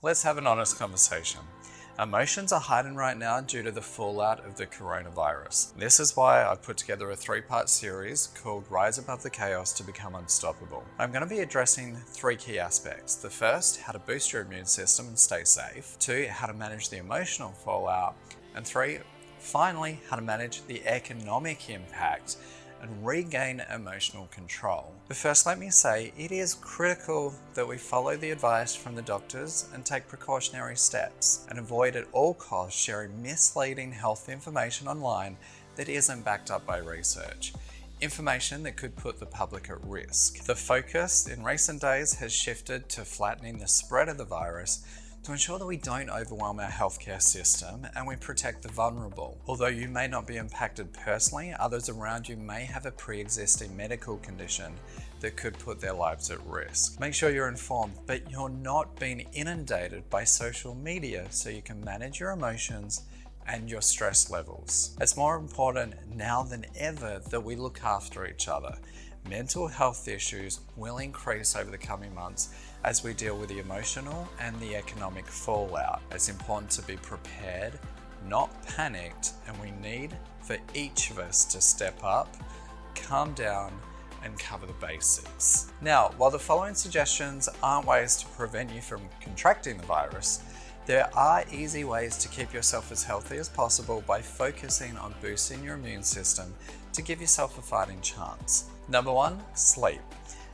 Let's have an honest conversation. Emotions are heightened right now due to the fallout of the coronavirus. This is why I've put together a 3-part series called Rise Above the Chaos to Become Unstoppable. I'm going to be addressing 3 key aspects. The first, how to boost your immune system and stay safe. 2, how to manage the emotional fallout. And 3, finally, how to manage the economic impact and regain emotional control. But first, let me say it is critical that we follow the advice from the doctors and take precautionary steps and avoid at all costs sharing misleading health information online that isn't backed up by research. Information that could put the public at risk. The focus in recent days has shifted to flattening the spread of the virus to ensure that we don't overwhelm our healthcare system and we protect the vulnerable. Although you may not be impacted personally, others around you may have a pre-existing medical condition that could put their lives at risk. Make sure you're informed, but you're not being inundated by social media so you can manage your emotions and your stress levels. It's more important now than ever that we look after each other. Mental health issues will increase over the coming months as we deal with the emotional and the economic fallout. It's important to be prepared, not panicked, and we need for each of us to step up, calm down, and cover the basics. Now, while the following suggestions aren't ways to prevent you from contracting the virus, there are easy ways to keep yourself as healthy as possible by focusing on boosting your immune system to give yourself a fighting chance. Number 1, sleep.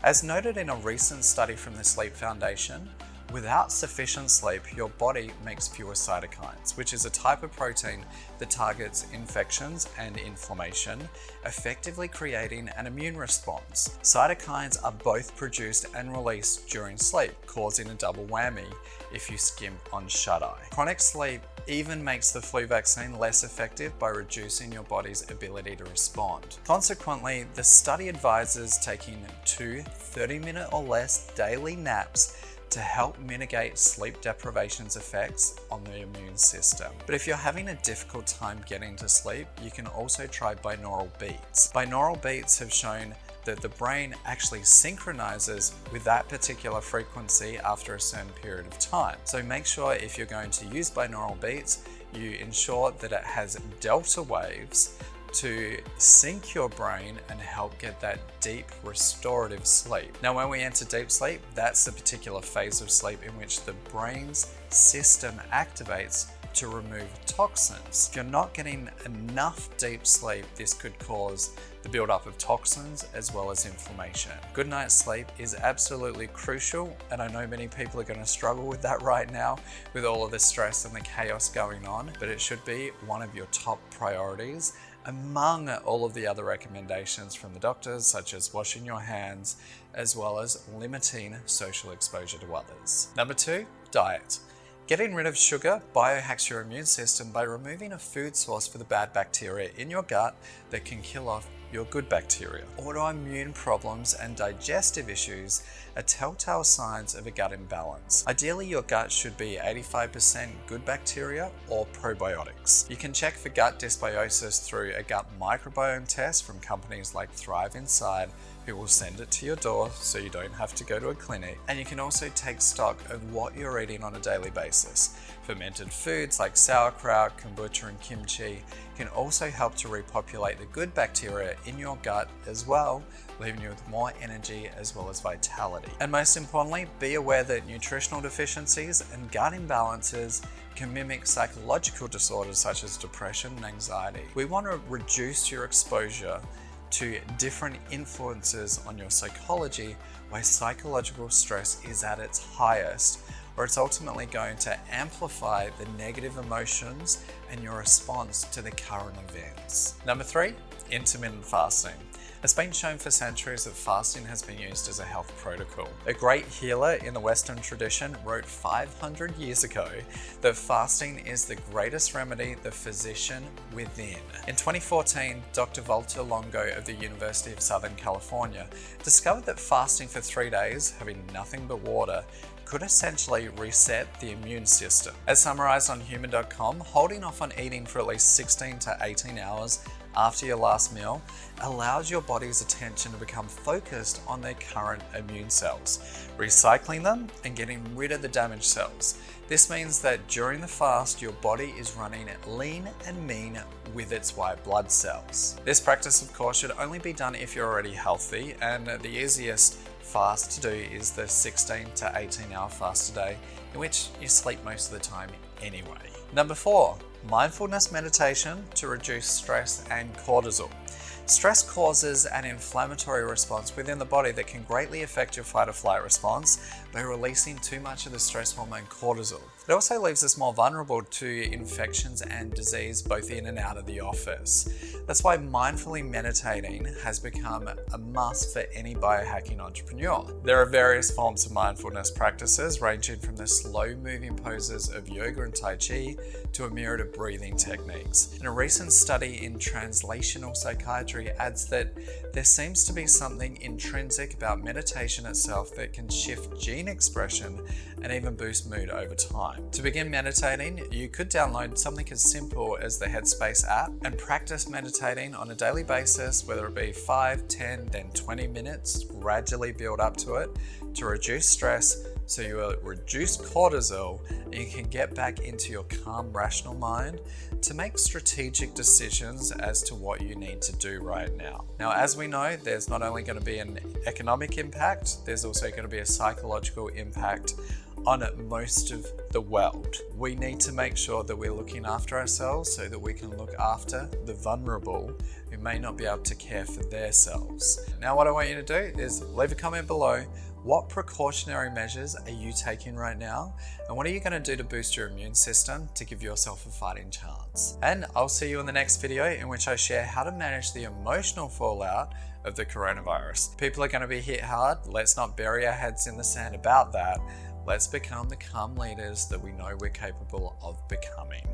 As noted in a recent study from the Sleep Foundation, without sufficient sleep, your body makes fewer cytokines, which is a type of protein that targets infections and inflammation, effectively creating an immune response. Cytokines are both produced and released during sleep, causing a double whammy if you skimp on shut-eye. Chronic sleep even makes the flu vaccine less effective by reducing your body's ability to respond. Consequently, the study advises taking 2 30-minute or less daily naps to help mitigate sleep deprivation's effects on the immune system. But if you're having a difficult time getting to sleep, you can also try binaural beats. Binaural beats have shown that the brain actually synchronizes with that particular frequency after a certain period of time. So make sure if you're going to use binaural beats, you ensure that it has delta waves to sync your brain and help get that deep restorative sleep. Now, when we enter deep sleep, that's the particular phase of sleep in which the brain's system activates to remove toxins. If you're not getting enough deep sleep, this could cause the buildup of toxins as well as inflammation. Good night's sleep is absolutely crucial, and I know many people are going to struggle with that right now with all of the stress and the chaos going on, but it should be one of your top priorities among all of the other recommendations from the doctors, such as washing your hands, as well as limiting social exposure to others. Number 2, diet. Getting rid of sugar biohacks your immune system by removing a food source for the bad bacteria in your gut that can kill off your good bacteria. Autoimmune problems and digestive issues are telltale signs of a gut imbalance. Ideally, your gut should be 85% good bacteria or probiotics. You can check for gut dysbiosis through a gut microbiome test from companies like Thrive Inside, who will send it to your door so you don't have to go to a clinic. And you can also take stock of what you're eating on a daily basis. Fermented foods like sauerkraut, kombucha, and kimchi can also help to repopulate the good bacteria in your gut as well, leaving you with more energy as well as vitality. And most importantly, be aware that nutritional deficiencies and gut imbalances can mimic psychological disorders such as depression and anxiety. We want to reduce your exposure to different influences on your psychology where psychological stress is at its highest, or it's ultimately going to amplify the negative emotions and your response to the current events. Number 3, intermittent fasting. It's been shown for centuries that fasting has been used as a health protocol. A great healer in the Western tradition wrote 500 years ago that fasting is the greatest remedy, the physician within. In 2014, Dr. Walter Longo of the University of Southern California discovered that fasting for 3 days, having nothing but water, could essentially reset the immune system. As summarized on human.com, holding off on eating for at least 16 to 18 hours after your last meal allows your body's attention to become focused on their current immune cells, recycling them and getting rid of the damaged cells. This means that during the fast, your body is running lean and mean with its white blood cells. This practice, of course, should only be done if you're already healthy, and the easiest fast to do is the 16 to 18 hour fast a day, in which you sleep most of the time anyway. Number 4, mindfulness meditation to reduce stress and cortisol. Stress causes an inflammatory response within the body that can greatly affect your fight or flight response by releasing too much of the stress hormone cortisol. It also leaves us more vulnerable to infections and disease both in and out of the office. That's why mindfully meditating has become a must for any biohacking entrepreneur. There are various forms of mindfulness practices ranging from the slow moving poses of yoga and Tai Chi to a myriad of breathing techniques. And a recent study in translational psychiatry adds that there seems to be something intrinsic about meditation itself that can shift gene expression and even boost mood over time. To begin meditating, you could download something as simple as the Headspace app and practice meditating on a daily basis, whether it be 5, 10, then 20 minutes, gradually build up to it to reduce stress, so you will reduce cortisol and you can get back into your calm, rational mind to make strategic decisions as to what you need to do right now. Now, as we know, there's not only going to be an economic impact, there's also going to be a psychological impact on most of the world. We need to make sure that we're looking after ourselves so that we can look after the vulnerable who may not be able to care for themselves. Now, what I want you to do is leave a comment below. What precautionary measures are you taking right now? And what are you going to do to boost your immune system to give yourself a fighting chance? And I'll see you in the next video in which I share how to manage the emotional fallout of the coronavirus. People are going to be hit hard. Let's not bury our heads in the sand about that. Let's become the calm leaders that we know we're capable of becoming.